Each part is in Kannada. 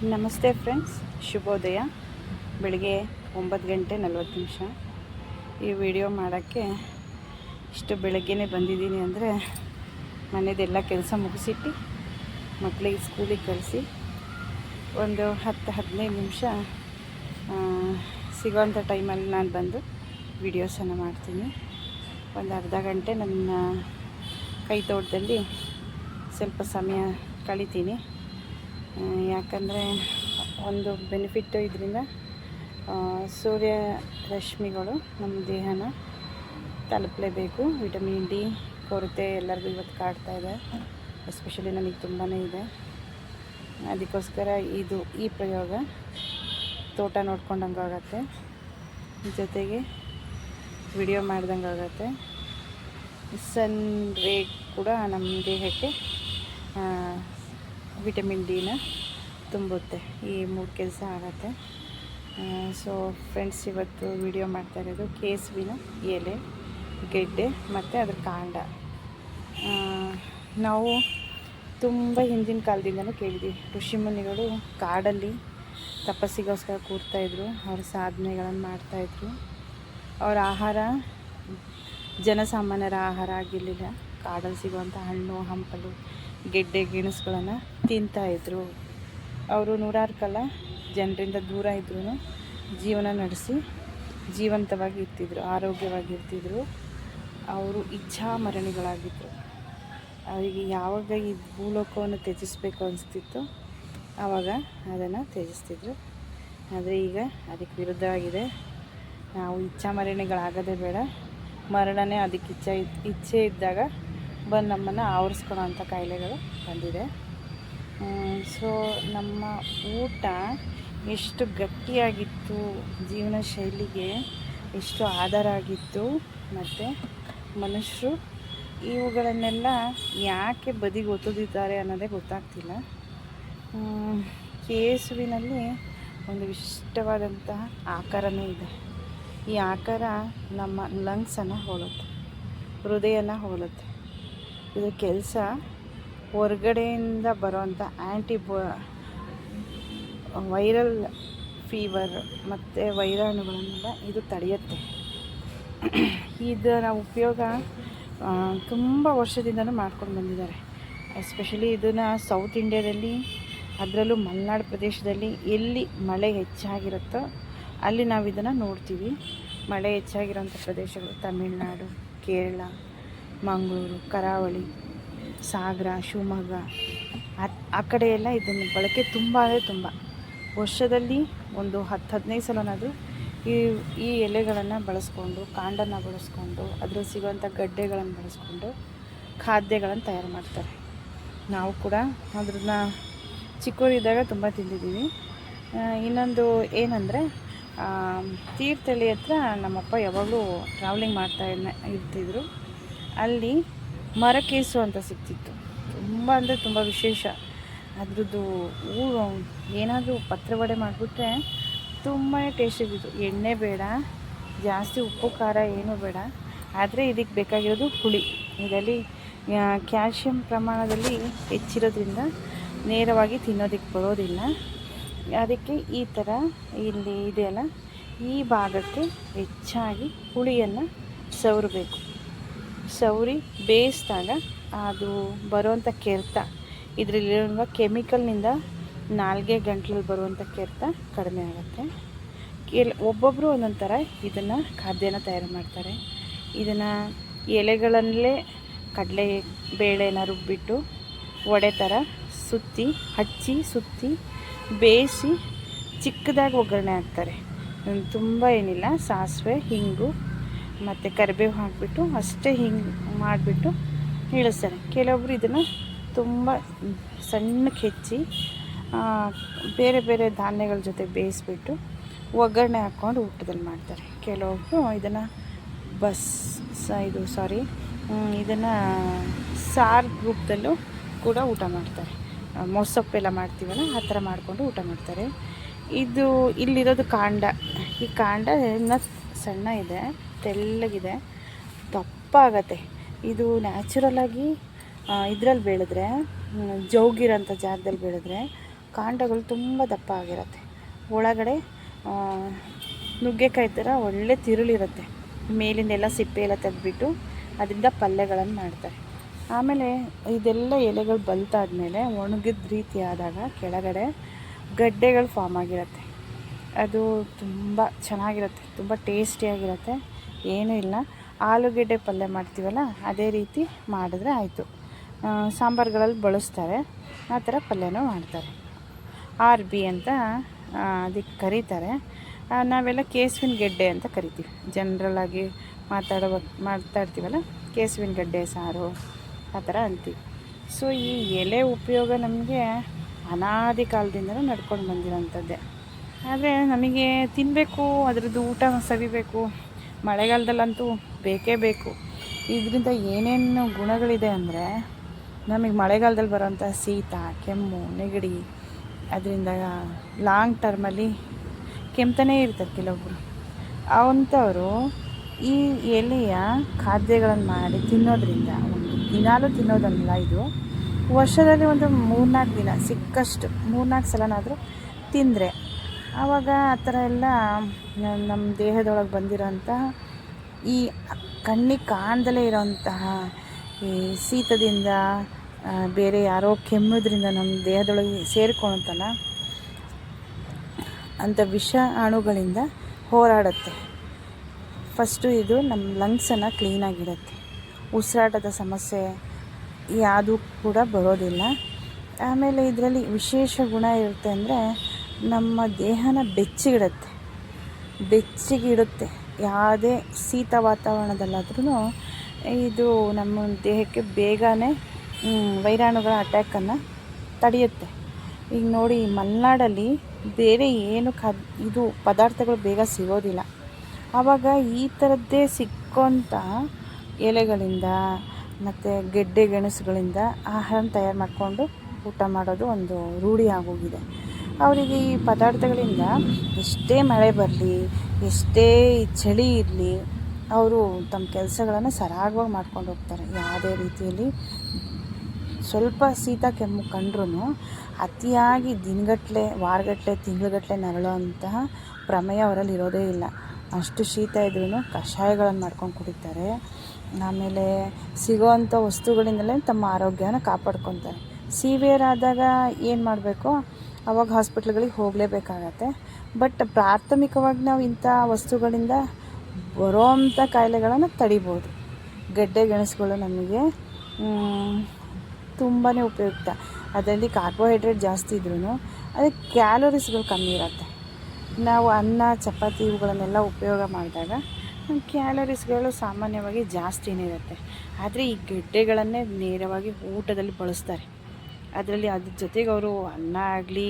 ನಮಸ್ತೆ ಫ್ರೆಂಡ್ಸ್, ಶುಭೋದಯ. ಬೆಳಿಗ್ಗೆ 9:40 ಈ ವಿಡಿಯೋ ಮಾಡೋಕ್ಕೆ ಇಷ್ಟು ಬೆಳಗ್ಗೆನೇ ಬಂದಿದ್ದೀನಿ ಅಂದರೆ ಮನೆಯದೆಲ್ಲ ಕೆಲಸ ಮುಗಿಸಿಟ್ಟು ಮಕ್ಕಳಿಗೆ ಸ್ಕೂಲಿಗೆ ಕಳಿಸಿ ಒಂದು 10-15 ನಿಮಿಷ ಸಿಗೋವಂಥ ಟೈಮಲ್ಲಿ ನಾನು ಬಂದು ವಿಡಿಯೋಸನ್ನು ಮಾಡ್ತೀನಿ. ಒಂದು ಅರ್ಧ ಗಂಟೆ ನನ್ನ ಕೈ ತೋಟದಲ್ಲಿ ಸ್ವಲ್ಪ ಸಮಯ ಕಳಿತೀನಿ. ಯಾಕಂದರೆ ಒಂದು ಬೆನಿಫಿಟ್ಟು ಇದರಿಂದ ಸೂರ್ಯ ರಶ್ಮಿಗಳು ನಮ್ಮ ದೇಹನ ತಲುಪಲೇಬೇಕು. ವಿಟಮಿನ್ ಡಿ ಕೊರತೆ ಎಲ್ಲರಿಗೂ ಇವತ್ತು ಕಾಡ್ತಾ ಇದೆ, ಎಸ್ಪೆಷಲಿ ನನಗೆ ತುಂಬಾ ಇದೆ. ಅದಕ್ಕೋಸ್ಕರ ಈ ಪ್ರಯೋಗ ತೋಟ ನೋಡ್ಕೊಂಡಂಗೆ ಆಗುತ್ತೆ, ಜೊತೆಗೆ ವಿಡಿಯೋ ಮಾಡ್ದಂಗೆ ಆಗುತ್ತೆ. ಸನ್ ರೇ ಕೂಡ ನಮ್ಮ ದೇಹಕ್ಕೆ ವಿಟಮಿನ್ ಡಿನ ತುಂಬುತ್ತೆ. ಈ 3 ಕೆಲಸ ಆಗುತ್ತೆ. ಸೊ ಫ್ರೆಂಡ್ಸ್, ಇವತ್ತು ವಿಡಿಯೋ ಮಾಡ್ತಾ ಇರೋದು ಕೇಸುವಿನ ಎಲೆ, ಗೆಡ್ಡೆ ಮತ್ತು ಅದ್ರ ಕಾಂಡ. ನಾವು ತುಂಬ ಹಿಂದಿನ ಕಾಲದಿಂದಲೂ ಕೇಳಿದ್ವಿ, ಋಷಿಮುನಿಗಳು ಕಾಡಲ್ಲಿ ತಪಸ್ಸಿಗೋಸ್ಕರ ಕೂರ್ತಾಯಿದ್ರು, ಅವ್ರ ಸಾಧನೆಗಳನ್ನು ಮಾಡ್ತಾಯಿದ್ರು. ಅವರ ಆಹಾರ ಜನಸಾಮಾನ್ಯರ ಆಹಾರ ಆಗಿರಲಿಲ್ಲ. ಕಾಡಲ್ಲಿ ಸಿಗುವಂಥ ಹಣ್ಣು ಹಂಪಲು ಗೆಡ್ಡೆ ಗೆಣಸುಗಳನ್ನು ತಿಂತಾಯಿದ್ರು. ಅವರು ನೂರಾರು ಕಾಲ ಜನರಿಂದ ದೂರ ಇದ್ರೂ ಜೀವನ ನಡೆಸಿ ಜೀವಂತವಾಗಿ ಇರ್ತಿದ್ರು, ಆರೋಗ್ಯವಾಗಿರ್ತಿದ್ರು. ಅವರು ಇಚ್ಛಾಮರಣಿಗಳಾಗಿದ್ದರು. ಅವರಿಗೆ ಯಾವಾಗ ಈ ಭೂಲೋಕವನ್ನು ತ್ಯಜಿಸಬೇಕು ಅನಿಸ್ತಿತ್ತು ಆವಾಗ ಅದನ್ನು ತ್ಯಜಿಸ್ತಿದ್ರು. ಆದರೆ ಈಗ ಅದಕ್ಕೆ ವಿರುದ್ಧವಾಗಿದೆ. ನಾವು ಇಚ್ಛಾಮರಣಿಗಳಾಗೋದೇ ಬೇಡ, ಮರಣನೇ ಅದಕ್ಕೆ ಇಚ್ಛೆ ಇದ್ದಾಗ ಬಂದು ನಮ್ಮನ್ನು ಆವರಿಸ್ಕೊಳ್ಳೋ ಅಂಥ ಕಾಯಿಲೆಗಳು ಬಂದಿದೆ. ಸೊ ನಮ್ಮ ಊಟ ಎಷ್ಟು ಗಟ್ಟಿಯಾಗಿತ್ತು, ಜೀವನ ಶೈಲಿಗೆ ಎಷ್ಟು ಆಧಾರ ಆಗಿತ್ತು, ಮತ್ತು ಮನುಷ್ಯರು ಇವುಗಳನ್ನೆಲ್ಲ ಯಾಕೆ ಬದಿಗೆ ಒತ್ತುದಿದ್ದಾರೆ ಅನ್ನೋದೇ ಗೊತ್ತಾಗ್ತಿಲ್ಲ. ಕೇಸುವಿನಲ್ಲಿ ಒಂದು ವಿಶಿಷ್ಟವಾದಂತಹ ಆಕಾರನೇ ಇದೆ. ಈ ಆಕಾರ ನಮ್ಮ ಲಂಗ್ಸನ್ನು ಹೋಲುತ್ತೆ, ಹೃದಯನ ಹೋಲುತ್ತೆ. ಇದು ಕೆಲಸ ಹೊರಗಡೆಯಿಂದ ಬರೋವಂಥ ವೈರಲ್ ಫೀವರ್ ಮತ್ತು ವೈರಾಣುಗಳನ್ನೆಲ್ಲ ಇದು ತಡೆಯುತ್ತೆ. ಇದರ ಉಪಯೋಗ ತುಂಬ ವರ್ಷದಿಂದಲೂ ಮಾಡ್ಕೊಂಡು ಬಂದಿದ್ದಾರೆ. ಎಸ್ಪೆಷಲಿ ಇದನ್ನು ಸೌತ್ ಇಂಡಿಯಾದಲ್ಲಿ, ಅದರಲ್ಲೂ ಮಲೆನಾಡು ಪ್ರದೇಶದಲ್ಲಿ ಎಲ್ಲಿ ಮಳೆ ಹೆಚ್ಚಾಗಿರುತ್ತೋ ಅಲ್ಲಿ ನಾವು ಇದನ್ನು ನೋಡ್ತೀವಿ. ಮಳೆ ಹೆಚ್ಚಾಗಿರೋಂಥ ಪ್ರದೇಶಗಳು ತಮಿಳುನಾಡು, ಕೇರಳ, ಮಂಗಳೂರು, ಕರಾವಳಿ, ಸಾಗರ, ಶಿವಮೊಗ್ಗ ಆ ಕಡೆ ಎಲ್ಲ ಇದನ್ನು ಬಳಕೆ ತುಂಬ ಅಂದರೆ ತುಂಬ. ವರ್ಷದಲ್ಲಿ ಒಂದು 10-15 ಸಲನಾದರೂ ಈ ಎಲೆಗಳನ್ನು ಬಳಸ್ಕೊಂಡು, ಕಾಂಡನ ಬಳಸ್ಕೊಂಡು, ಅದರಲ್ಲಿ ಸಿಗುವಂಥ ಗಡ್ಡೆಗಳನ್ನು ಬಳಸ್ಕೊಂಡು ಖಾದ್ಯಗಳನ್ನು ತಯಾರು ಮಾಡ್ತಾರೆ. ನಾವು ಕೂಡ ಅದನ್ನ ಚಿಕ್ಕವರಿದ್ದಾಗ ತುಂಬ ತಿಂದಿದ್ದೀವಿ. ಇನ್ನೊಂದು ಏನಂದರೆ, ತೀರ್ಥಹಳ್ಳಿ ಹತ್ರ ನಮ್ಮಪ್ಪ ಯಾವಾಗಲೂ ಟ್ರಾವೆಲಿಂಗ್ ಮಾಡ್ತಾ ಇರ್ತಿದ್ರು. ಅಲ್ಲಿ ಮರಕೇಸು ಅಂತ ಸಿಗ್ತಿತ್ತು. ತುಂಬ ಅಂದರೆ ತುಂಬ ವಿಶೇಷ. ಅದ್ರದ್ದು ಏನಾದರೂ ಪತ್ರವಡೆ ಮಾಡಿಬಿಟ್ರೆ ತುಂಬಾ ಟೇಸ್ಟಿದ್ದು. ಎಣ್ಣೆ ಬೇಡ, ಜಾಸ್ತಿ ಉಪ್ಪು ಖಾರ ಏನೂ ಬೇಡ. ಆದರೆ ಇದಕ್ಕೆ ಬೇಕಾಗಿರೋದು ಹುಳಿ. ಇದರಲ್ಲಿ ಕ್ಯಾಲ್ಶಿಯಂ ಪ್ರಮಾಣದಲ್ಲಿ ಹೆಚ್ಚಿರೋದ್ರಿಂದ ನೇರವಾಗಿ ತಿನ್ನೋದಕ್ಕೆ ಬರೋದಿಲ್ಲ. ಅದಕ್ಕೆ ಈ ಥರ ಇಲ್ಲಿ ಇದೆಯಲ್ಲ, ಈ ಭಾಗಕ್ಕೆ ಹೆಚ್ಚಾಗಿ ಹುಳಿಯನ್ನು ಸವರಬೇಕು. ಸವರಿ ಬೇಯಿಸಿದಾಗ ಅದು ಬರುವಂಥ ಕೆರೆತ, ಇದರಲ್ಲಿರುವ ಕೆಮಿಕಲ್ನಿಂದ ನಾಲ್ಗೆ ಗಂಟ್ಲಲ್ಲಿ ಬರುವಂಥ ಕೆರೆತ ಕಡಿಮೆ ಆಗುತ್ತೆ. ಒಬ್ಬೊಬ್ಬರು ಒಂದೊಂದು ಥರ ಇದನ್ನು ಖಾದ್ಯನ ತಯಾರು ಮಾಡ್ತಾರೆ. ಇದನ್ನು ಎಲೆಗಳಲ್ಲೇ ಕಡಲೆ ಬೇಳೆನ ರುಬ್ಬಿಟ್ಟು ವಡೆ ಥರ ಸುತ್ತಿ ಬೇಯಿಸಿ ಚಿಕ್ಕದಾಗಿ ಒಗ್ಗರಣೆ ಹಾಕ್ತಾರೆ. ತುಂಬ ಏನಿಲ್ಲ, ಸಾಸಿವೆ, ಹಿಂಗು ಮತ್ತು ಕರಿಬೇವು ಹಾಕಿಬಿಟ್ಟು ಅಷ್ಟೇ ಹಿಂಗೆ ಮಾಡಿಬಿಟ್ಟು ಇಳಿಸ್ತಾರೆ. ಕೆಲವೊಬ್ಬರು ಇದನ್ನು ತುಂಬ ಸಣ್ಣಕ್ಕೆ ಹೆಚ್ಚಿ ಬೇರೆ ಬೇರೆ ಧಾನ್ಯಗಳ ಜೊತೆ ಬೇಯಿಸ್ಬಿಟ್ಟು ಒಗ್ಗರಣೆ ಹಾಕ್ಕೊಂಡು ಊಟದಲ್ಲಿ ಮಾಡ್ತಾರೆ. ಕೆಲವೊಬ್ಬರು ಇದನ್ನು ಇದನ್ನು ಸಾರು ರೂಪದಲ್ಲೂ ಕೂಡ ಊಟ ಮಾಡ್ತಾರೆ. ಮೊಸಪ್ಪೆಲ್ಲ ಮಾಡ್ತೀವಲ್ಲ ಆ ಥರ ಮಾಡಿಕೊಂಡು ಊಟ ಮಾಡ್ತಾರೆ. ಇಲ್ಲಿರೋದು ಕಾಂಡ. ಈ ಕಾಂಡ ಇನ್ನೂ ಸಣ್ಣ ಇದೆ, ತೆಳ್ಳಗಿದೆ, ದಪ್ಪ ಆಗತ್ತೆ. ಇದು ನ್ಯಾಚುರಲಾಗಿ ಇದರಲ್ಲಿ ಬೆಳೆದ್ರೆ, ಜೌಗಿರೋಂಥ ಜಾಗದಲ್ಲಿ ಬೆಳೆದ್ರೆ ಕಾಂಡಗಳು ತುಂಬ ದಪ್ಪ ಆಗಿರುತ್ತೆ. ಒಳಗಡೆ ನುಗ್ಗೆಕಾಯಿ ಥರ ಒಳ್ಳೆ ತಿರುಳಿರುತ್ತೆ. ಮೇಲಿಂದೆಲ್ಲ ಸಿಪ್ಪೆ ಎಲ್ಲ ತೆಗೆದ್ಬಿಟ್ಟು ಅದರಿಂದ ಪಲ್ಯಗಳನ್ನು ಮಾಡ್ತಾರೆ. ಆಮೇಲೆ ಇದೆಲ್ಲ ಎಲೆಗಳು ಬಲ್ತಾದ್ಮೇಲೆ ಒಣಗಿದ ರೀತಿ ಆದಾಗ ಕೆಳಗಡೆ ಗಡ್ಡೆಗಳು ಫಾರ್ಮ್ ಆಗಿರುತ್ತೆ. ಅದು ತುಂಬ ಚೆನ್ನಾಗಿರುತ್ತೆ, ತುಂಬ ಟೇಸ್ಟಿಯಾಗಿರುತ್ತೆ. ಏನೂ ಇಲ್ಲ, ಆಲೂಗೆಡ್ಡೆ ಪಲ್ಯ ಮಾಡ್ತೀವಲ್ಲ ಅದೇ ರೀತಿ ಮಾಡಿದ್ರೆ ಆಯಿತು. ಸಾಂಬಾರುಗಳಲ್ಲಿ ಬಳಸ್ತಾರೆ, ಆ ಥರ ಪಲ್ಯನೂ ಮಾಡ್ತಾರೆ. RB ಅಂತ ಅದಕ್ಕೆ ಕರೀತಾರೆ. ನಾವೆಲ್ಲ ಕೇಸುವಿನ ಗೆಡ್ಡೆ ಅಂತ ಕರಿತೀವಿ. ಜನ್ರಲಾಗಿ ಮಾತಾಡ್ತೀವಲ್ಲ, ಕೇಸುವಿನ ಗೆಡ್ಡೆ ಸಾರು ಆ ಥರ ಅಂತೀವಿ. ಸೊ ಈ ಎಲೆ ಉಪಯೋಗ ನಮಗೆ ಅನಾದಿ ಕಾಲದಿಂದಲೂ ನಡ್ಕೊಂಡು ಬಂದಿರೋಂಥದ್ದೇ. ಆದರೆ ನಮಗೆ ತಿನ್ನಬೇಕು, ಅದರದ್ದು ಊಟ ಸವಿಬೇಕು. ಮಳೆಗಾಲದಲ್ಲಂತೂ ಬೇಕೇ ಬೇಕು. ಇದರಿಂದ ಏನೇನು ಗುಣಗಳಿದೆ ಅಂದರೆ, ನಮಗೆ ಮಳೆಗಾಲದಲ್ಲಿ ಬರೋಂಥ ಶೀತ, ಕೆಮ್ಮು, ನೆಗಡಿ, ಅದರಿಂದ ಲಾಂಗ್ ಟರ್ಮಲ್ಲಿ ಕೆಮ್ತಾನೇ ಇರ್ತಾರೆ ಕೆಲವೊಬ್ಬರು. ಅಂಥವರು ಈ ಎಲೆಯ ಖಾದ್ಯಗಳನ್ನು ಮಾಡಿ ತಿನ್ನೋದ್ರಿಂದ, ಒಂದು ದಿನಾಲೂ ತಿನ್ನೋದಲ್ಲ ಇದು, ವರ್ಷದಲ್ಲಿ ಒಂದು 3-4 ದಿನ ಸಿಕ್ಕಷ್ಟು 3-4 ಸಲನಾದರೂ ತಿಂದರೆ ಆವಾಗ ಆ ಥರ ಎಲ್ಲ ನಮ್ಮ ದೇಹದೊಳಗೆ ಬಂದಿರೋಂತಹ ಈ ಕಣ್ಣಿಗೆ ಕಾಣ್ದಲೇ ಇರೋಂತಹ ಈ ಶೀತದಿಂದ, ಬೇರೆ ಯಾರೋ ಕೆಮ್ಮೋದ್ರಿಂದ ನಮ್ಮ ದೇಹದೊಳಗೆ ಸೇರಿಕೊಳುತ್ತಲ್ಲ ಅಂಥ ವಿಷ ಅಣುಗಳಿಂದ ಹೋರಾಡುತ್ತೆ. ಫಸ್ಟು ಇದು ನಮ್ಮ ಲಂಗ್ಸನ್ನು ಕ್ಲೀನಾಗಿಡುತ್ತೆ. ಉಸಿರಾಟದ ಸಮಸ್ಯೆ ಯಾವುದೂ ಕೂಡ ಬರೋದಿಲ್ಲ. ಆಮೇಲೆ ಇದರಲ್ಲಿ ವಿಶೇಷ ಗುಣ ಇರುತ್ತೆ ಅಂದರೆ, ನಮ್ಮ ದೇಹನ ಬೆಚ್ಚಗಿಡುತ್ತೆ. ಯಾವುದೇ ಶೀತ ವಾತಾವರಣದಲ್ಲಾದ್ರೂ ಇದು ನಮ್ಮ ದೇಹಕ್ಕೆ ಬೇಗನೆ ವೈರಾಣುಗಳ ಅಟ್ಯಾಕನ್ನು ತಡೆಯುತ್ತೆ. ಈಗ ನೋಡಿ, ಮಲೆನಾಡಲ್ಲಿ ಬೇರೆ ಏನು ಇದು ಪದಾರ್ಥಗಳು ಬೇಗ ಸಿಗೋದಿಲ್ಲ. ಆವಾಗ ಈ ಥರದ್ದೇ ಸಿಕ್ಕೋಂಥ ಎಲೆಗಳಿಂದ ಮತ್ತು ಗೆಡ್ಡೆ ಗೆಣಸುಗಳಿಂದ ಆಹಾರ ತಯಾರು ಮಾಡಿಕೊಂಡು ಊಟ ಮಾಡೋದು ಒಂದು ರೂಢಿ ಆಗೋಗಿದೆ. ಅವರಿಗೆ ಈ ಪದಾರ್ಥಗಳಿಂದ ಎಷ್ಟೇ ಮಳೆ ಬರಲಿ, ಎಷ್ಟೇ ಚಳಿ ಇರಲಿ, ಅವರು ತಮ್ಮ ಕೆಲಸಗಳನ್ನು ಸರಾಗವಾಗಿ ಮಾಡ್ಕೊಂಡು ಹೋಗ್ತಾರೆ. ಯಾವುದೇ ರೀತಿಯಲ್ಲಿ ಸ್ವಲ್ಪ ಶೀತ ಕೆಮ್ಮು ಕಂಡ್ರೂ ಅತಿಯಾಗಿ ದಿನಗಟ್ಟಲೆ, ವಾರಗಟ್ಟಲೆ, ತಿಂಗಳುಗಟ್ಟಲೆ ನರಳುವಂತಹ ಪ್ರಮೇಯ ಅವರಲ್ಲಿ ಇರೋದೇ ಇಲ್ಲ. ಅಷ್ಟು ಶೀತ ಇದ್ರೂ ಕಷಾಯಗಳನ್ನು ಮಾಡ್ಕೊಂಡು ಕುಡಿತಾರೆ. ಆಮೇಲೆ ಸಿಗೋವಂಥ ವಸ್ತುಗಳಿಂದಲೇ ತಮ್ಮ ಆರೋಗ್ಯನ ಕಾಪಾಡ್ಕೊತಾರೆ. ಸಿವಿಯರ್ ಆದಾಗ ಏನು ಮಾಡಬೇಕು, ಆವಾಗ ಹಾಸ್ಪಿಟ್ಲ್ಗಳಿಗೆ ಹೋಗಲೇಬೇಕಾಗತ್ತೆ. ಬಟ್ ಪ್ರಾಥಮಿಕವಾಗಿ ನಾವು ಇಂಥ ವಸ್ತುಗಳಿಂದ ಬರೋವಂಥ ಕಾಯಿಲೆಗಳನ್ನು ತಡಿಬೋದು. ಗೆಡ್ಡೆ ಗೆಣಸುಗಳು ನಮಗೆ ತುಂಬಾ ಉಪಯುಕ್ತ. ಅದರಲ್ಲಿ ಕಾರ್ಬೋಹೈಡ್ರೇಟ್ ಜಾಸ್ತಿ ಇದ್ರೂ ಅದಕ್ಕೆ ಕ್ಯಾಲೋರೀಸ್ಗಳು ಕಮ್ಮಿ ಇರುತ್ತೆ. ನಾವು ಅನ್ನ, ಚಪಾತಿ ಇವುಗಳನ್ನೆಲ್ಲ ಉಪಯೋಗ ಮಾಡಿದಾಗ ಕ್ಯಾಲೋರೀಸ್ಗಳು ಸಾಮಾನ್ಯವಾಗಿ ಜಾಸ್ತಿನೇ ಇರುತ್ತೆ. ಆದರೆ ಈ ಗೆಡ್ಡೆಗಳನ್ನೇ ನೇರವಾಗಿ ಊಟದಲ್ಲಿ ಬಳಸ್ತಾರೆ. ಅದರಲ್ಲಿ ಅದ್ರ ಜೊತೆಗೆ ಅವರು ಅನ್ನ ಆಗಲಿ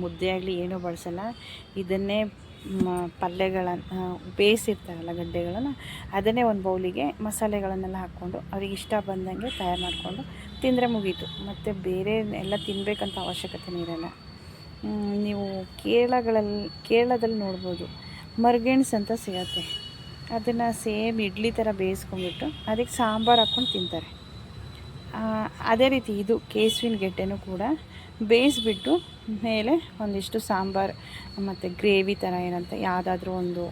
ಮುದ್ದೆ ಆಗಲಿ ಏನೂ ಬಳಸಲ್ಲ. ಇದನ್ನೇ ಪಲ್ಯಗಳನ್ನು ಬೇಯಿಸಿರ್ತಾರಲ್ಲ ಗಡ್ಡೆಗಳನ್ನು, ಅದನ್ನೇ ಒಂದು ಬೌಲಿಗೆ ಮಸಾಲೆಗಳನ್ನೆಲ್ಲ ಹಾಕ್ಕೊಂಡು ಅವ್ರಿಗೆ ಇಷ್ಟ ಬಂದಂಗೆ ತಯಾರು ಮಾಡಿಕೊಂಡು ತಿಂದರೆ ಮುಗೀತು. ಮತ್ತು ಬೇರೆ ಎಲ್ಲ ತಿನ್ನಬೇಕಂತ ಅವಶ್ಯಕತೆಯೇ ಇರಲ್ಲ. ನೀವು ಕೇರಳದಲ್ಲಿ ನೋಡ್ಬೋದು, ಮರ್ಗೆಣ್ಸು ಅಂತ ಸಿಗತ್ತೆ. ಅದನ್ನು ಸೇಮ್ ಇಡ್ಲಿ ಥರ ಬೇಯಿಸ್ಕೊಂಡ್ಬಿಟ್ಟು ಅದಕ್ಕೆ ಸಾಂಬಾರು ಹಾಕ್ಕೊಂಡು ತಿಂತಾರೆ. ಅದೇ ರೀತಿ ಇದು ಕೇಸುವಿನ ಗೆಡ್ಡೆನೂ ಕೂಡ ಬೇಯಿಸ್ಬಿಟ್ಟು ಮೇಲೆ ಒಂದಿಷ್ಟು ಸಾಂಬಾರು ಮತ್ತು ಗ್ರೇವಿ ಥರ ಏನಂತ ಯಾವುದಾದ್ರೂ ಒಂದು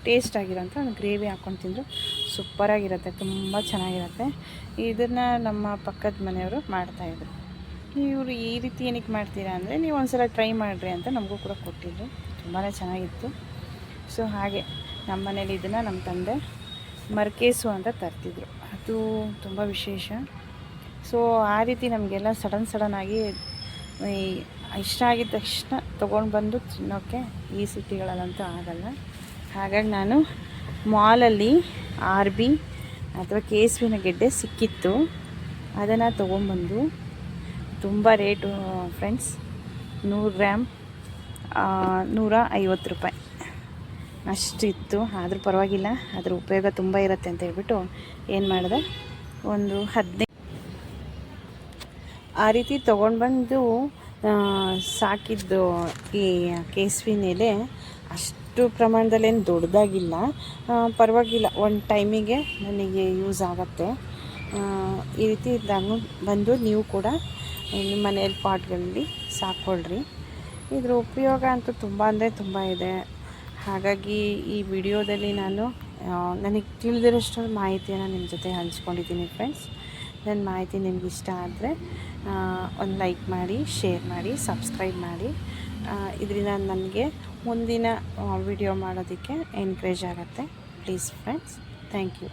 ಟೇಸ್ಟ್ ಆಗಿರೋಂಥ ಒಂದು ಗ್ರೇವಿ ಹಾಕ್ಕೊಂಡು ತಿಂದರೂ ಸೂಪರಾಗಿರುತ್ತೆ, ತುಂಬ ಚೆನ್ನಾಗಿರುತ್ತೆ. ಇದನ್ನು ನಮ್ಮ ಪಕ್ಕದ ಮನೆಯವರು ಮಾಡ್ತಾಯಿದ್ರು. ಇವರು ಈ ರೀತಿ ಏನಕ್ಕೆ ಮಾಡ್ತೀರಾ ಅಂದರೆ, ನೀವು ಒಂದು ಸಲ ಟ್ರೈ ಮಾಡಿರಿ ಅಂತ ನಮಗೂ ಕೂಡ ಕೊಟ್ಟಿದ್ರು. ತುಂಬಾ ಚೆನ್ನಾಗಿತ್ತು. ಸೊ ಹಾಗೆ ನಮ್ಮ ಮನೇಲಿ ಇದನ್ನು ನಮ್ಮ ತಂದೆ ಮರ್ಕೇಸು ಅಂತ ತರ್ತಿದ್ರು. ಅದು ತುಂಬ ವಿಶೇಷ. ಸೊ ಆ ರೀತಿ ನಮಗೆಲ್ಲ ಸಡನ್ನಾಗಿ ಇಷ್ಟ ಆಗಿದ ತಕ್ಷಣ ತೊಗೊಂಡು ಬಂದು ತಿನ್ನೋಕ್ಕೆ ಈ ಸಿಟಿಗಳಲ್ಲಂತೂ ಆಗಲ್ಲ. ಹಾಗಾಗಿ ನಾನು ಮಾಲಲ್ಲಿ RB ಅಥವಾ ಕೇಸುವಿನ ಗೆಡ್ಡೆ ಸಿಕ್ಕಿತ್ತು, ಅದನ್ನು ತೊಗೊಂಬಂದು, ತುಂಬ ರೇಟು ಫ್ರೆಂಡ್ಸ್, 100 ಗ್ರಾಮ್ 150 ರೂಪಾಯಿ ಅಷ್ಟು ಇತ್ತು. ಆದರೂ ಪರವಾಗಿಲ್ಲ, ಅದರ ಉಪಯೋಗ ತುಂಬ ಇರುತ್ತೆ ಅಂತ ಹೇಳ್ಬಿಟ್ಟು ಏನು ಮಾಡಿದೆ, ಒಂದು 15 ಆ ರೀತಿ ತೊಗೊಂಡು ಬಂದು ಸಾಕಿದ್ದು. ಈ ಕೇಸುವಿನ ಎಲೆ ಅಷ್ಟು ಪ್ರಮಾಣದಲ್ಲೇನು ದೊಡ್ಡದಾಗಿಲ್ಲ, ಪರವಾಗಿಲ್ಲ, ಒಂದು ಟೈಮಿಗೆ ನನಗೆ ಯೂಸ್ ಆಗುತ್ತೆ. ಈ ರೀತಿ ಬಂದು ನೀವು ಕೂಡ ನಿಮ್ಮ ಮನೆಯಲ್ಲಿ ಪಾಟ್ಗಳಲ್ಲಿ ಸಾಕ್ಕೊಳ್ರಿ. ಇದ್ರ ಉಪಯೋಗ ಅಂತೂ ತುಂಬ ಅಂದರೆ ತುಂಬ ಇದೆ. ಹಾಗಾಗಿ ಈ ವಿಡಿಯೋದಲ್ಲಿ ನಾನು ನನಗೆ ತಿಳಿದಿರೋಷ್ಟು ಮಾಹಿತಿಯನ್ನು ನಿಮ್ಮ ಜೊತೆ ಹಂಚ್ಕೊಂಡಿದ್ದೀನಿ ಫ್ರೆಂಡ್ಸ್. ನನ್ನ ಮಾಹಿತಿ ನಿಮ್ಗೆ ಇಷ್ಟ ಆದರೆ ಒಂದು ಲೈಕ್ ಮಾಡಿ, ಶೇರ್ ಮಾಡಿ, ಸಬ್ಸ್ಕ್ರೈಬ್ ಮಾಡಿ. ಇದರಿಂದ ನನಗೆ ಮುಂದಿನ ವಿಡಿಯೋ ಮಾಡೋದಕ್ಕೆ ಎನ್ಕರೇಜ್ ಆಗುತ್ತೆ. Please friends, thank you.